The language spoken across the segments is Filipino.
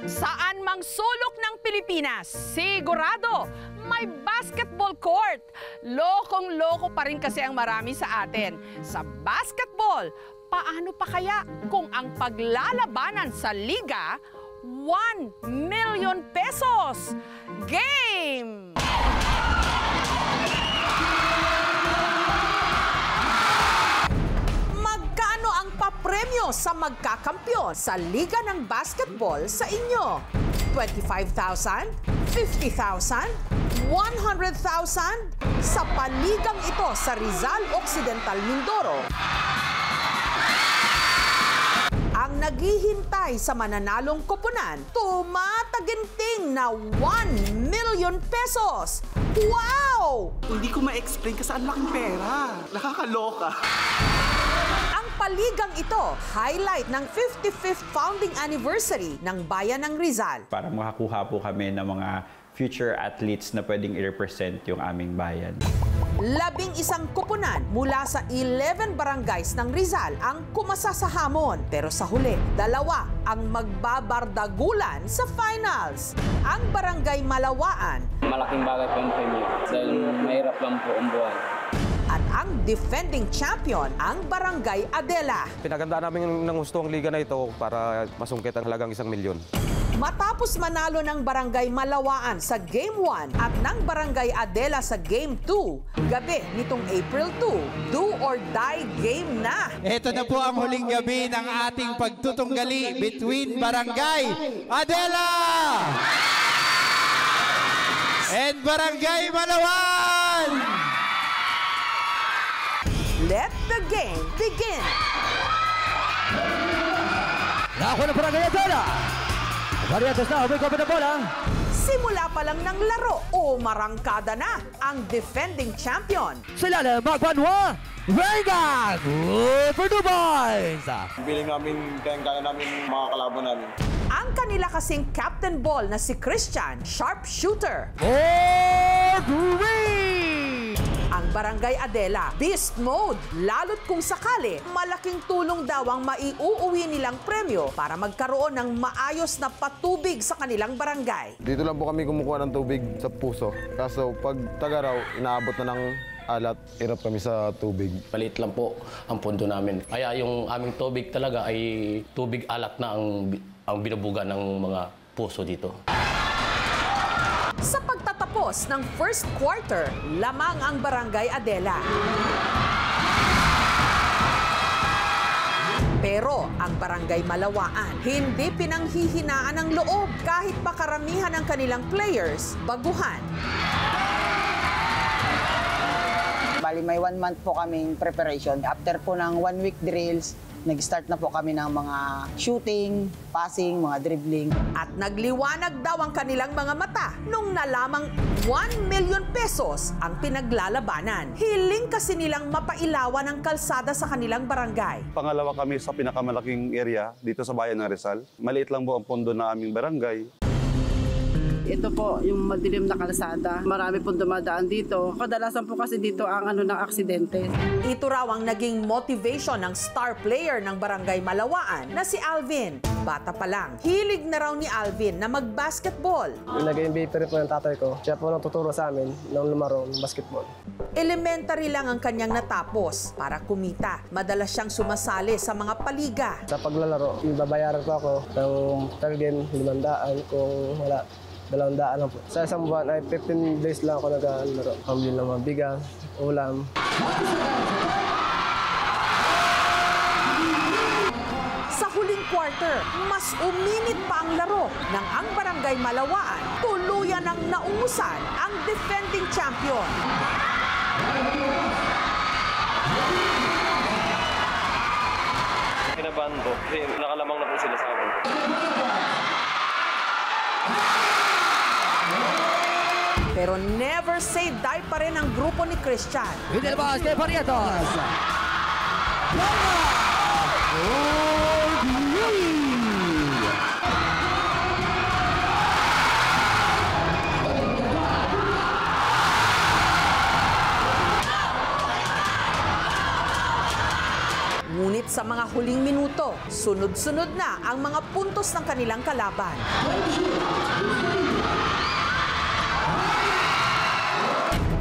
Saan mang sulok ng Pilipinas, sigurado may basketball court. Lokong-loko pa rin kasi ang marami sa atin. Sa basketball, paano pa kaya kung ang paglalabanan sa liga, 1 million pesos? Game! Magkano ang papremyo sa magkakampyon sa liga ng basketball sa inyo? 25,000? 50,000? 100,000? Sa paligang ito sa Rizal Occidental, Mindoro, ang naghihintay sa mananalong koponan, tumataginting na 1 million pesos! Wow! Hindi ko ma-explain kasi ang laking pera. Nakakaloka. Ang paligang ito, highlight ng 55th founding anniversary ng Bayan ng Rizal. Para makakuha po kami ng mga future athletes na pwedeng i-represent yung aming bayan. 11 koponan mula sa 11 barangays ng Rizal ang kumasa sa hamon. Pero sa huli, 2 ang magbabardagulan sa finals. Ang Barangay Malawaan. Malaking bagay po yung premyo dahil mahirap lang po ang buhay. At ang defending champion, ang Barangay Adela. Pinagandaan namin ng gusto ang liga na ito para masungkit ang halagang 1 milyon. Matapos manalo ng Barangay Malawaan sa Game 1 at ng Barangay Adela sa Game 2, gabi nitong April 2, do or die game na. Ito na po ang huling gabi ng ating pagtutunggali between Barangay Adela and Barangay Malawaan. Let the game begin. Nako na Barangay Adela. Variantes na, humay ko na bola. Simula pa lang ng laro o marangkada na ang defending champion. Sila na magbanwa, Vega! For 2 points! Biling namin, kaya namin mga kalaban namin. Ang kanila kasing captain ball na si Christian, sharpshooter. For 3! Ang Barangay Adela, beast mode. Lalo't kung sakali, malaking tulong daw ang maiuuwi nilang premyo para magkaroon ng maayos na patubig sa kanilang barangay. Dito lang po kami kumukuha ng tubig sa puso. Kaso pag tagaraw, inaabot na ng alat, hirap kami sa tubig. Maliit lang po ang pondo namin. Kaya yung aming tubig talaga ay tubig alat na ang binubuga ng mga puso dito. Sa pagtatapos ng first quarter, lamang ang Barangay Adela. Pero ang Barangay Malawaan, hindi pinanghihinaan ng loob kahit pa karamihan ng kanilang players baguhan. Bali, may 1 month po kaming preparation. After po ng 1 week drills, nag-start na po kami ng mga shooting, passing, mga dribbling. At nagliwanag daw ang kanilang mga mata nung nalamang 1 million pesos ang pinaglalabanan. Hiling kasi nilang mapailawan ang kalsada sa kanilang barangay. Pangalawa kami sa pinakamalaking area dito sa bayan ng Rizal. Maliit lang po ang pondo na aming barangay. Ito po yung madilim na kalsada. Marami pong dumadaan dito. Kadalasan po kasi dito ang ng aksidente. Ito raw ang naging motivation ng star player ng Barangay Malawaan na si Alvin. Bata pa lang, hilig na raw ni Alvin na mag-basketball. Naging baker po ng tatay ko. Siya po nang tuturo sa amin ng lumaro ng basketball. Elementary lang ang kanyang natapos para kumita. Madalas siyang sumasali sa mga paliga. Sa paglalaro, babayaran po ako ng per game 500 kung wala. 200 lang po. Sa isang buwan ay 15 days lang ako nag-alaro. Pambili ng mga bigas, ulam. Sa huling quarter, mas uminit pa ang laro nang ang Barangay Malawaan tuluyan ng naungusan ang defending champion. Kinabahan po, kasi nakalamang na po sila sa amin. Pero never say die pa rin ang grupo ni Christian. Inilabas kay Variantes. Ngunit sa mga huling minuto, sunod-sunod na ang mga puntos ng kanilang kalaban.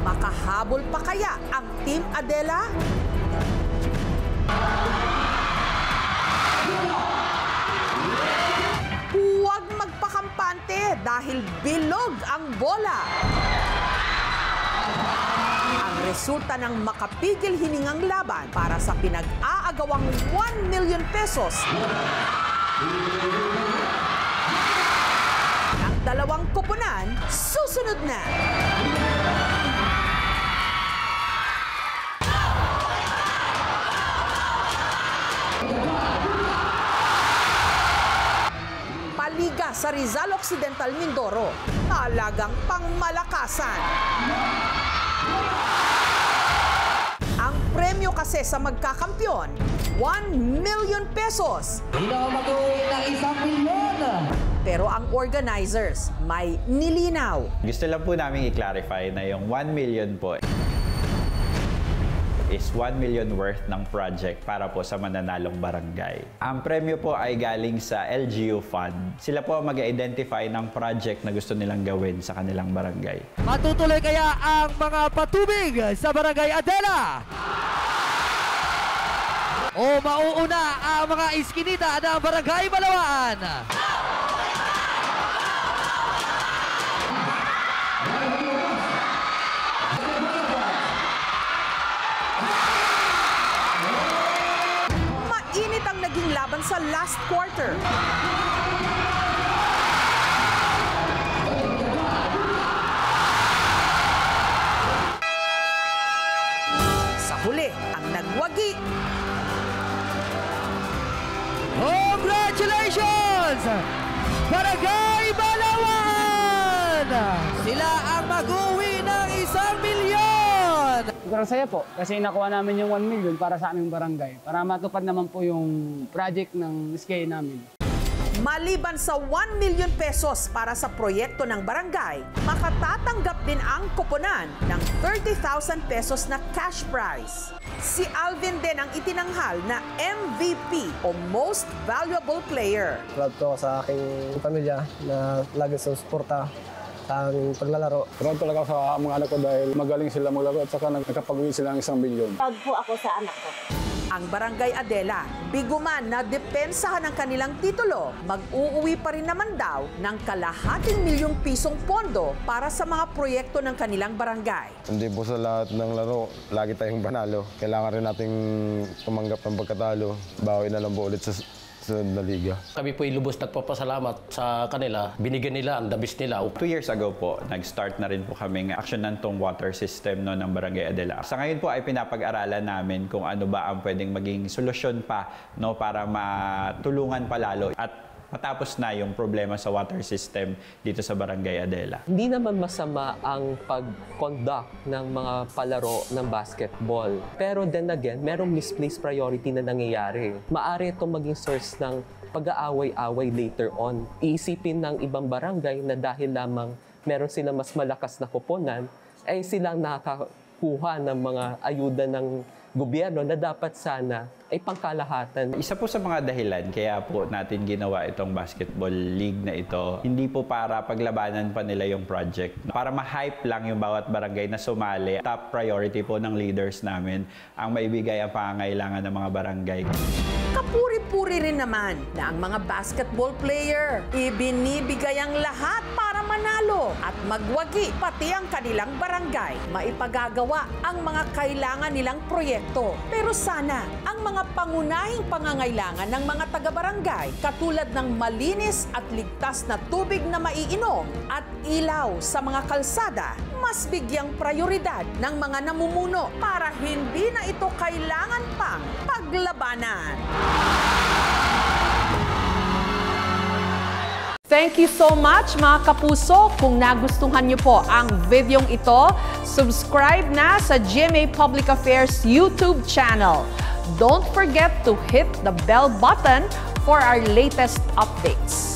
Makahabol pa kaya ang Team Adela? Huwag magpakampante dahil bilog ang bola. Ang resulta ng makapigil hiningang laban para sa pinag-aagawang 1 million pesos ng dalawang koponan, susunod na. Paliga sa Rizal Occidental, Mindoro, talagang pangmalakasan. Ang premyo kasi sa magkakampyon, 1 million pesos. Pinakamag-uwi ng 1 milyon. Pero ang organizers may nilinaw. Gusto lang po namin i-clarify na yung 1 million po is 1 million worth ng project para po sa mananalong barangay. Ang premyo po ay galing sa LGU Fund. Sila po mag-identify ng project na gusto nilang gawin sa kanilang barangay. Matutuloy kaya ang mga patubig sa Barangay Adela? O mauuna ang mga iskinita ng Barangay Malawaan? Mainit ang naging laban sa last quarter. Sa huli, ang nagwagi. Congratulations! Barangay Malawaan! Sila ang mag-uwi ng 1 milyon! Sobrang saya po kasi nakuha namin yung 1 million para sa aming barangay. Para matupad naman po yung project ng SK namin. Maliban sa 1 million pesos para sa proyekto ng barangay, makatatanggap din ang koponan ng 30,000 pesos na cash prize. Si Alvin din ang itinanghal na MVP o Most Valuable Player. Proud ko sa aking pamilya na lagi sa suporta sa aming paglalaro. Proud talaga sa mga anak ko dahil magaling sila maglaro at saka nakapag-uwi sila ng 1 milyon. Proud po ako sa anak ko. Ang Barangay Adela, biguman na depensahan ng kanilang titulo, mag-uuwi pa rin naman daw ng kalahating milyong pisong pondo para sa mga proyekto ng kanilang barangay. Hindi po sa lahat ng laro, lagi tayong panalo. Kailangan rin nating tumanggap ng pagkatalo. Bawi na lang po ulit sa sunod na liga. Kami po lubos nagpapasalamat sa kanila. Binigyan nila ang dabis nila. 2 years ago po, nag-start na rin po kaming aksyonan tong water system ng Barangay Adela. Sa ngayon po ay pinapag-aralan namin kung ano ba ang pwedeng maging solusyon pa para matulungan pa lalo at matapos na yung problema sa water system dito sa Barangay Adela. Hindi naman masama ang pag-conduct ng mga palaro ng basketball. Pero then again, merong misplaced priority na nangyayari. Maaari itong maging source ng pag-aaway-away later on. Iisipin ng ibang barangay na dahil lamang meron silang mas malakas na koponan, ay silang nakakakuha ng mga ayuda ng gobyerno na dapat sana ay pangkalahatan. Isa po sa mga dahilan kaya po natin ginawa itong basketball league na ito, hindi po para paglabanan pa nila yung project. Para ma-hype lang yung bawat barangay na sumali. Top priority po ng leaders namin ang maibigay ang pangangailangan ng mga barangay. Kapuri-puri rin naman na ang mga basketball player ibinibigay ang lahat para manalo at magwagi pati ang kanilang barangay. Maipagagawa ang mga kailangan nilang proyekto. Pero sana ang mga pangunahing pangangailangan ng mga taga-barangay katulad ng malinis at ligtas na tubig na maiinom at ilaw sa mga kalsada mas bigyang prioridad ng mga namumuno para hindi na ito kailangan pang paglabanan. Thank you so much mga kapuso. Kung nagustuhan niyo po ang videong ito, subscribe na sa GMA Public Affairs YouTube channel. Don't forget to hit the bell button for our latest updates.